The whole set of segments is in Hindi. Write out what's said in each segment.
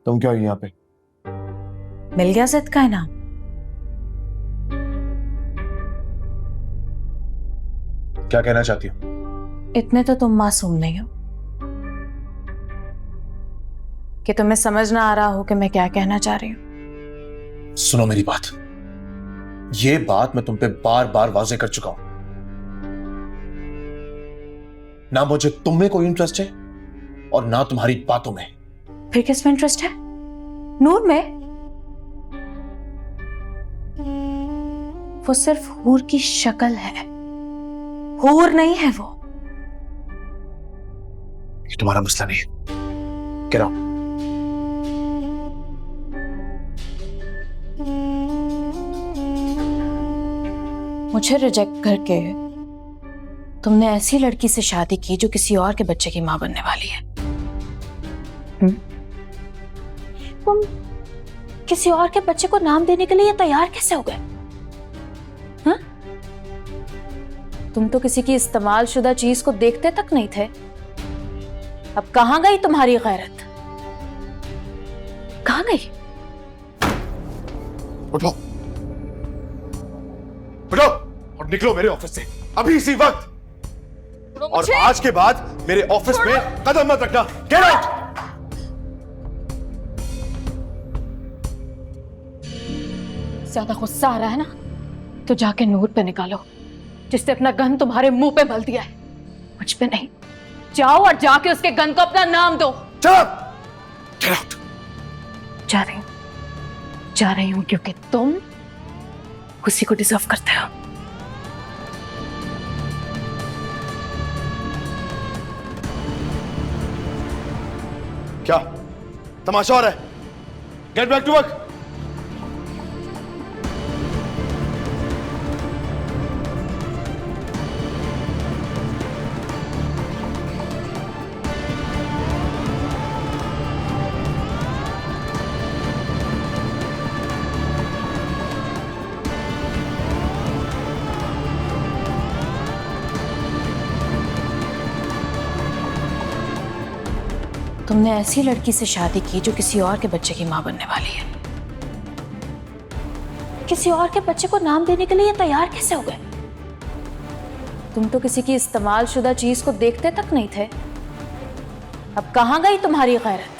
तुम क्या हो यहाँ पे? मिल गया जिद का इनाम। क्या कहना चाहती हो? इतने तो तुम मासूम नहीं हो कि तुम्हें समझ ना आ रहा हो कि मैं क्या कहना चाह रही हूं। सुनो मेरी बात, ये बात मैं तुम पे बार बार वाजे कर चुका हूं। ना मुझे तुम में कोई इंटरेस्ट है और ना तुम्हारी बातों में। फिर किस में इंटरेस्ट है? नूर में? वो सिर्फ हूर की शक्ल है, हूर नहीं है वो। ये तुम्हारा मसला नहीं है। Get out. मुझे रिजेक्ट करके तुमने ऐसी लड़की से शादी की जो किसी और के बच्चे की मां बनने वाली है। तुम किसी और के बच्चे को नाम देने के लिए तैयार कैसे हो गए? हाँ? तुम तो किसी की इस्तेमाल शुदा चीज को देखते तक नहीं थे। अब कहां गई तुम्हारी गैरत? कहां गई? उठो, उठो और निकलो मेरे ऑफिस से अभी इसी वक्त। और आज के बाद मेरे ऑफिस में कदम मत रखना। Get out. ज्यादा गुस्सा आ रहा है ना तो जाके नूर पे निकालो, जिसने अपना गन तुम्हारे मुंह पे मल दिया है, मुझ पे नहीं। जाओ और जाके उसके गन को अपना नाम दो। चलो, गेट आउट। जा रही हूं क्योंकि तुम उसी को डिजर्व करते हो। क्या तमाशा हो रहा है? Get back to work. तुमने ऐसी लड़की से शादी की जो किसी और के बच्चे की मां बनने वाली है। किसी और के बच्चे को नाम देने के लिए तैयार कैसे हो गए? तुम तो किसी की इस्तेमाल शुदा चीज को देखते तक नहीं थे। अब कहां गई तुम्हारी गैरत?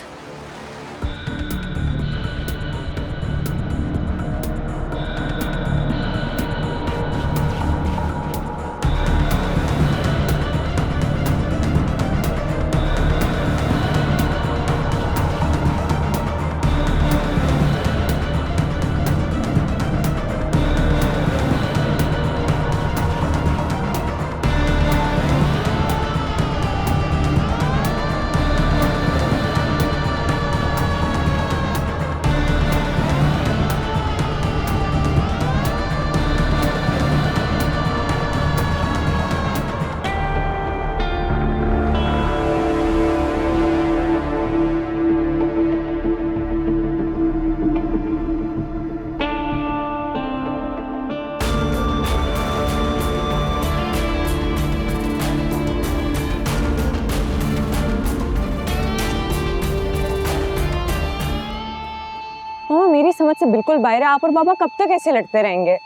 मामा मेरी समझ से बिल्कुल बाहर है। आप और पापा कब तक ऐसे लड़ते रहेंगे?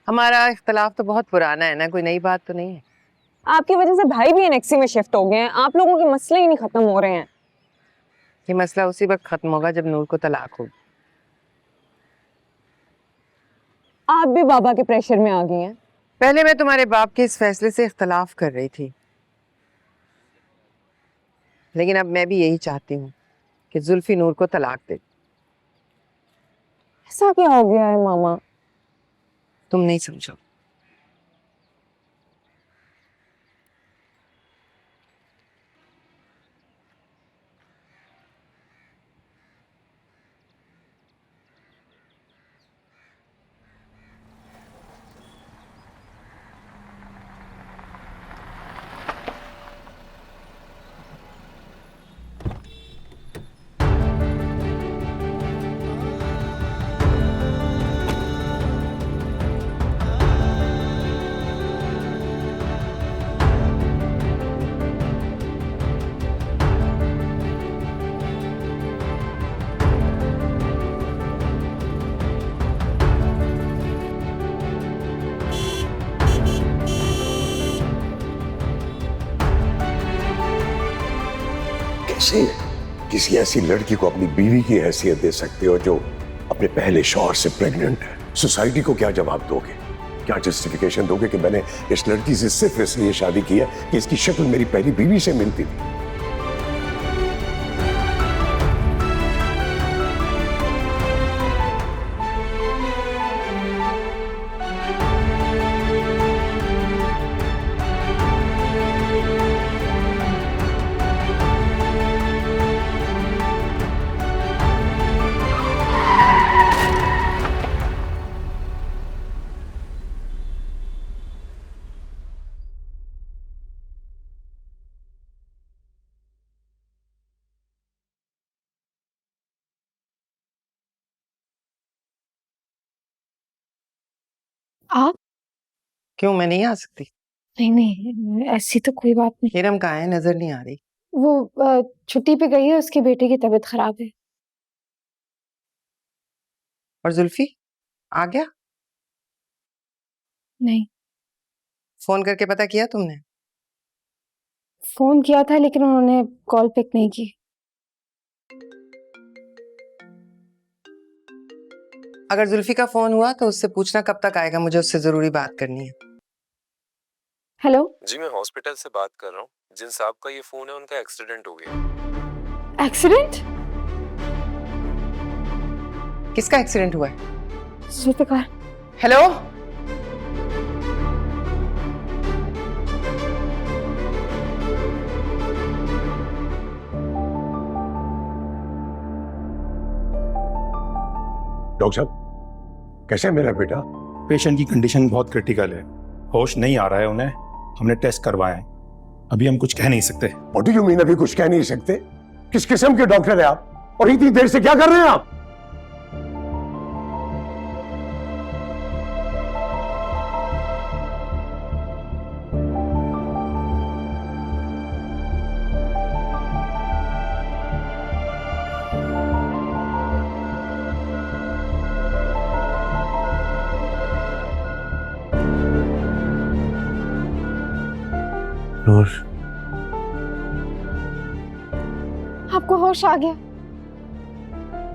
हमारा इख्तलाफ तो बहुत पुराना है ना, कोई नई बात तो नहीं है। आपकी वजह से भाई भी एनेक्सी में शिफ्ट हो गए हैं। आप लोगों के मसले ही नहीं खत्म हो रहे हैं। ये मसला उसी वक्त खत्म होगा जब नूर को तलाक होगी। आप भी बाबा के प्रेशर में आ गई हैं। पहले मैं तुम्हारे बाप के इस फैसले से इख्तलाफ कर रही थी, लेकिन अब मैं भी यही चाहती हूँ कि जुल्फी नूर को तलाक दे। ऐसा क्या हो गया है मामा? तुम नहीं समझो। कैसे किसी ऐसी लड़की को अपनी बीवी की हैसियत दे सकते हो जो अपने पहले शौहर से प्रेग्नेंट है? सोसाइटी को क्या जवाब दोगे? क्या जस्टिफिकेशन दोगे कि मैंने इस लड़की से सिर्फ इसलिए शादी की है कि इसकी शक्ल मेरी पहली बीवी से मिलती थी? आप? क्यों, मैं नहीं आ सकती? नहीं नहीं, ऐसी तो कोई बात नहीं। हिरम कहाँ है? नजर नहीं आ रही। वो छुट्टी पे गई है, उसकी बेटे की तबीयत खराब है। और जुल्फी आ गया? नहीं, फोन करके पता किया तुमने? फोन किया था लेकिन उन्होंने कॉल पिक नहीं की। अगर जुल्फी का फोन हुआ तो उससे पूछना कब तक आएगा, मुझे उससे जरूरी बात करनी है। हेलो जी, मैं हॉस्पिटल से बात कर रहा हूँ। जिन साहब का ये फोन है उनका एक्सीडेंट हो गया। एक्सीडेंट? किसका एक्सीडेंट हुआ है? जुल्फिकार। हेलो, डॉक्टर साहब, कैसा है मेरा बेटा? पेशेंट की कंडीशन बहुत क्रिटिकल है, होश नहीं आ रहा है उन्हें। हमने टेस्ट करवाए हैं, अभी हम कुछ कह नहीं सकते। व्हाट डू यू मीन अभी कुछ कह नहीं सकते? किस किस्म के डॉक्टर है आप और इतनी देर से क्या कर रहे हैं आप? नूर, आपको होश आ गया?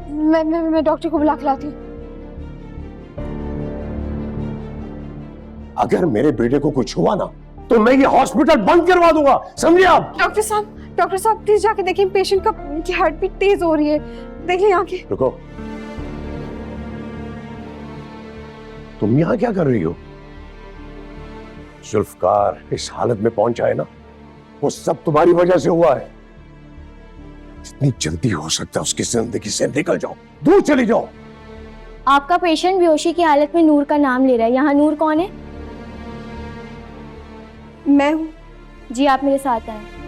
मैं डॉक्टर को बुला के लाती हूँ। अगर मेरे बेटे को कुछ हुआ ना तो मैं ये हॉस्पिटल बंद करवा दूंगा, समझे आप? डॉक्टर साहब प्लीज जाके देखिए, पेशेंट की हार्ट बीट तेज हो रही है, देखिए आके। रुको, तुम यहां क्या कर रही हो? जुल्फकार इस हालत में पहुंचा है ना, वो सब तुम्हारी वजह से हुआ है। जितनी जल्दी हो सकता है उसकी जिंदगी से निकल जाओ, दूर चली जाओ। आपका पेशेंट बेहोशी की हालत में नूर का नाम ले रहा है। यहाँ नूर कौन है? मैं हूँ। जी, आप मेरे साथ आए।